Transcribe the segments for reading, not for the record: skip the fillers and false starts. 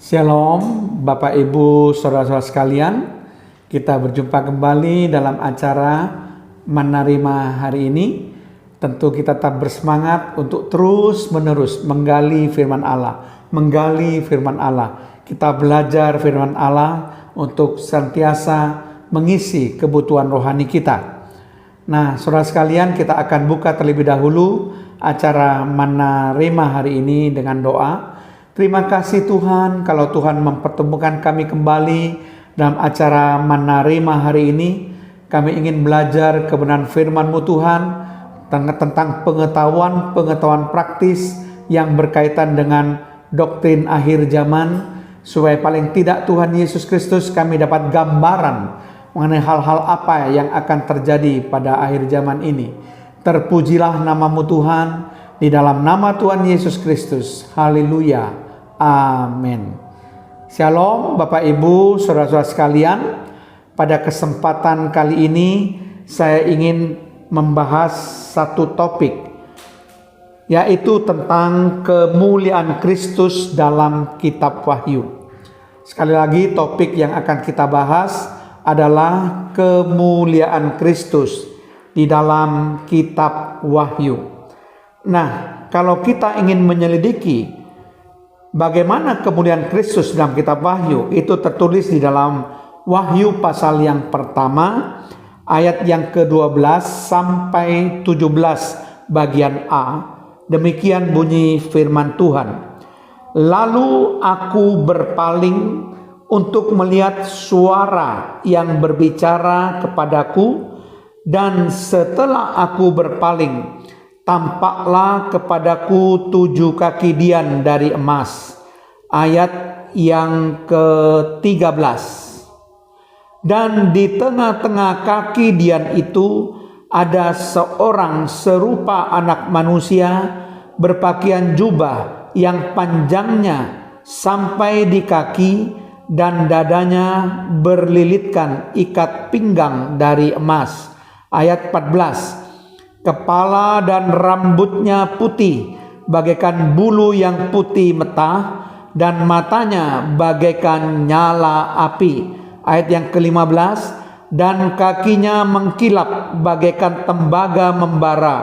Shalom Bapak Ibu Saudara-saudara sekalian. Kita berjumpa kembali dalam acara Menerima hari ini. Tentu kita tetap bersemangat untuk terus menerus menggali firman Allah. Kita belajar firman Allah untuk senantiasa mengisi kebutuhan rohani kita. Nah, saudara sekalian, kita akan buka terlebih dahulu acara Menerima hari ini dengan doa. Terima kasih Tuhan kalau Tuhan mempertemukan kami kembali dalam acara Menerima hari ini. Kami ingin belajar kebenaran firman-Mu Tuhan tentang pengetahuan praktis yang berkaitan dengan doktrin akhir zaman, supaya paling tidak Tuhan Yesus Kristus kami dapat gambaran mengenai hal-hal apa yang akan terjadi pada akhir zaman ini. Terpujilah nama-Mu Tuhan, di dalam nama Tuhan Yesus Kristus. Haleluya. Amin. Shalom Bapak Ibu Saudara-saudara sekalian. Pada kesempatan kali ini saya ingin membahas satu topik, yaitu tentang kemuliaan Kristus dalam kitab Wahyu. Sekali lagi, topik yang akan kita bahas adalah kemuliaan Kristus di dalam kitab Wahyu. Nah, kalau kita ingin menyelidiki bagaimana kemuliaan Kristus dalam kitab Wahyu, itu tertulis di dalam Wahyu pasal yang pertama, ayat yang ke-12 sampai 17 bagian A. Demikian bunyi firman Tuhan. Lalu aku berpaling untuk melihat suara yang berbicara kepadaku, dan setelah aku berpaling, tampaklah kepadaku 7 kaki dian dari emas. Ayat yang ke-13. Dan di tengah-tengah kaki dian itu ada seorang serupa anak manusia berpakaian jubah yang panjangnya sampai di kaki, dan dadanya berlilitkan ikat pinggang dari emas. Ayat 14. Kepala dan rambutnya putih bagaikan bulu yang putih metah, dan matanya bagaikan nyala api. Ayat yang ke-15. Dan kakinya mengkilap bagaikan tembaga membara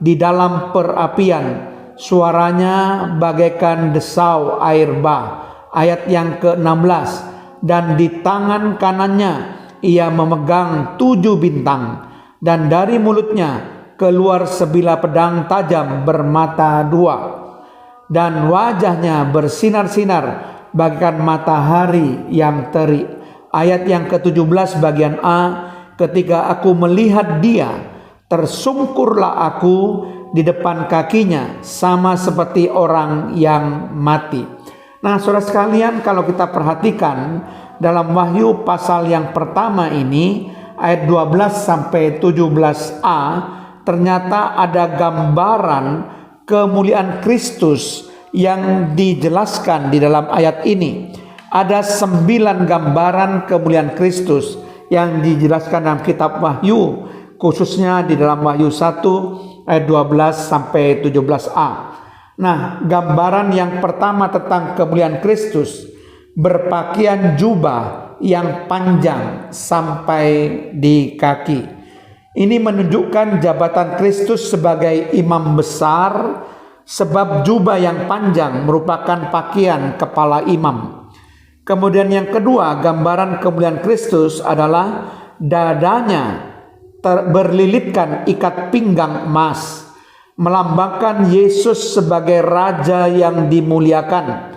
di dalam perapian. Suaranya bagaikan desau air bah. Ayat yang ke-16. Dan di tangan kanannya ia memegang 7 bintang, dan dari mulutnya keluar sebilah pedang tajam bermata 2, dan wajahnya bersinar-sinar bagaikan matahari yang terik. Ayat yang ke-17 bagian A. Ketika aku melihat dia, tersungkurlah aku di depan kakinya, sama seperti orang yang mati. Nah, saudara sekalian, kalau kita perhatikan dalam Wahyu pasal yang pertama ini, ayat 12 sampai 17a, ternyata ada gambaran kemuliaan Kristus yang dijelaskan di dalam ayat ini. Ada 9 gambaran kemuliaan Kristus yang dijelaskan dalam kitab Wahyu, khususnya di dalam Wahyu 1 ayat 12 sampai 17a. Nah, gambaran yang pertama tentang kemuliaan Kristus, berpakaian jubah yang panjang sampai di kaki. Ini menunjukkan jabatan Kristus sebagai imam besar, sebab jubah yang panjang merupakan pakaian kepala imam. Kemudian yang kedua, gambaran kemuliaan Kristus adalah dadanya berlilitkan ikat pinggang emas, melambangkan Yesus sebagai raja yang dimuliakan.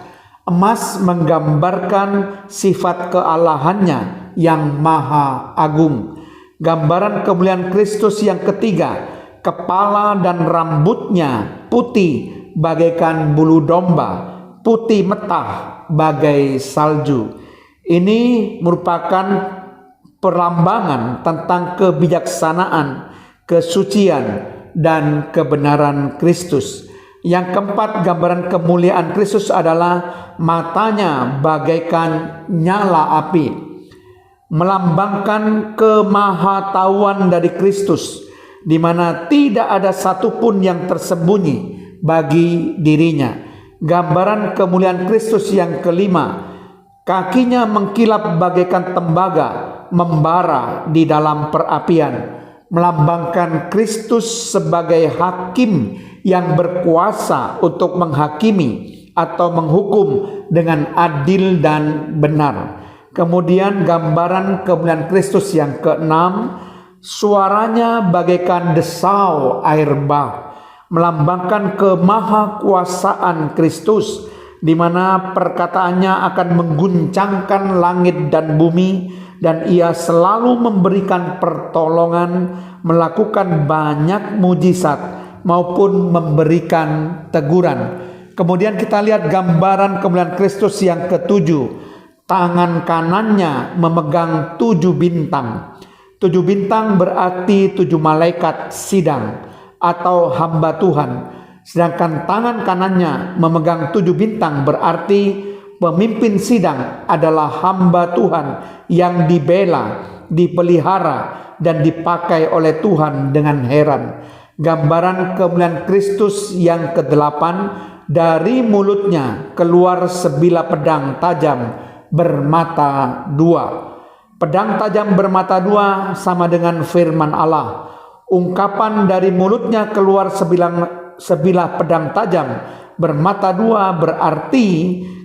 Emas menggambarkan sifat kealahannya yang maha agung. Gambaran kemuliaan Kristus yang ketiga, kepala dan rambutnya putih bagaikan bulu domba, putih metah bagai salju. Ini merupakan perlambangan tentang kebijaksanaan, kesucian, dan kebenaran Kristus. Yang keempat, gambaran kemuliaan Kristus adalah matanya bagaikan nyala api, melambangkan kemahatauan dari Kristus, di mana tidak ada satupun yang tersembunyi bagi dirinya. Gambaran kemuliaan Kristus yang kelima, kakinya mengkilap bagaikan tembaga membara di dalam perapian, melambangkan Kristus sebagai hakim yang berkuasa untuk menghakimi atau menghukum dengan adil dan benar. Kemudian gambaran kemuliaan Kristus yang keenam, suaranya bagaikan desau air bah, melambangkan kemahakuasaan Kristus, di mana perkataannya akan mengguncangkan langit dan bumi, dan ia selalu memberikan pertolongan, melakukan banyak mujizat maupun memberikan teguran. Kemudian kita lihat gambaran kemuliaan Kristus yang ketujuh, tangan kanannya memegang 7 bintang. 7 bintang berarti 7 malaikat sidang atau hamba Tuhan. Sedangkan tangan kanannya memegang 7 bintang berarti pemimpin sidang adalah hamba Tuhan yang dibela, dipelihara, dan dipakai oleh Tuhan dengan heran. Gambaran kemuliaan Kristus yang kedelapan, dari mulutnya keluar sebilah pedang tajam bermata 2. Pedang tajam bermata 2 sama dengan firman Allah. Ungkapan dari mulutnya keluar sebilah pedang tajam bermata 2 berarti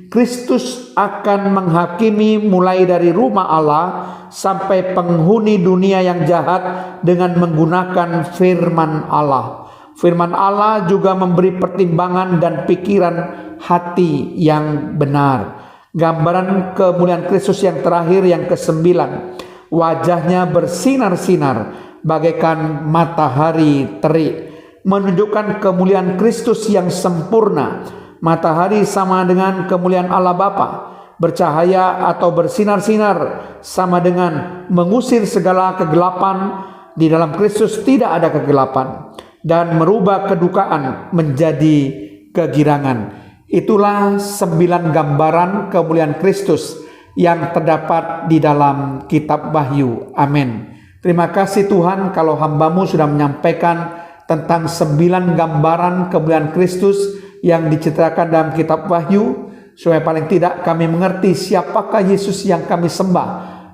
Kristus akan menghakimi mulai dari rumah Allah sampai penghuni dunia yang jahat dengan menggunakan firman Allah. Firman Allah juga memberi pertimbangan dan pikiran hati yang benar. Gambaran kemuliaan Kristus yang terakhir yang ke-9, wajahnya bersinar-sinar bagaikan matahari terik, menunjukkan kemuliaan Kristus yang sempurna. Matahari sama dengan kemuliaan Allah Bapa, bercahaya atau bersinar-sinar sama dengan mengusir segala kegelapan. Di dalam Kristus tidak ada kegelapan, dan merubah kedukaan menjadi kegirangan. Itulah 9 gambaran kemuliaan Kristus yang terdapat di dalam kitab Wahyu. Amin. Terima kasih Tuhan kalau hamba-Mu sudah menyampaikan tentang 9 gambaran kemuliaan Kristus yang diceritakan dalam kitab Wahyu, supaya paling tidak kami mengerti siapakah Yesus yang kami sembah,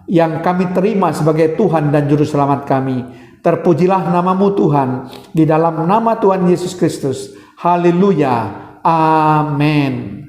yang kami terima sebagai Tuhan dan Juru Selamat kami. Terpujilah nama-Mu Tuhan, di dalam nama Tuhan Yesus Kristus. Haleluya. Amin.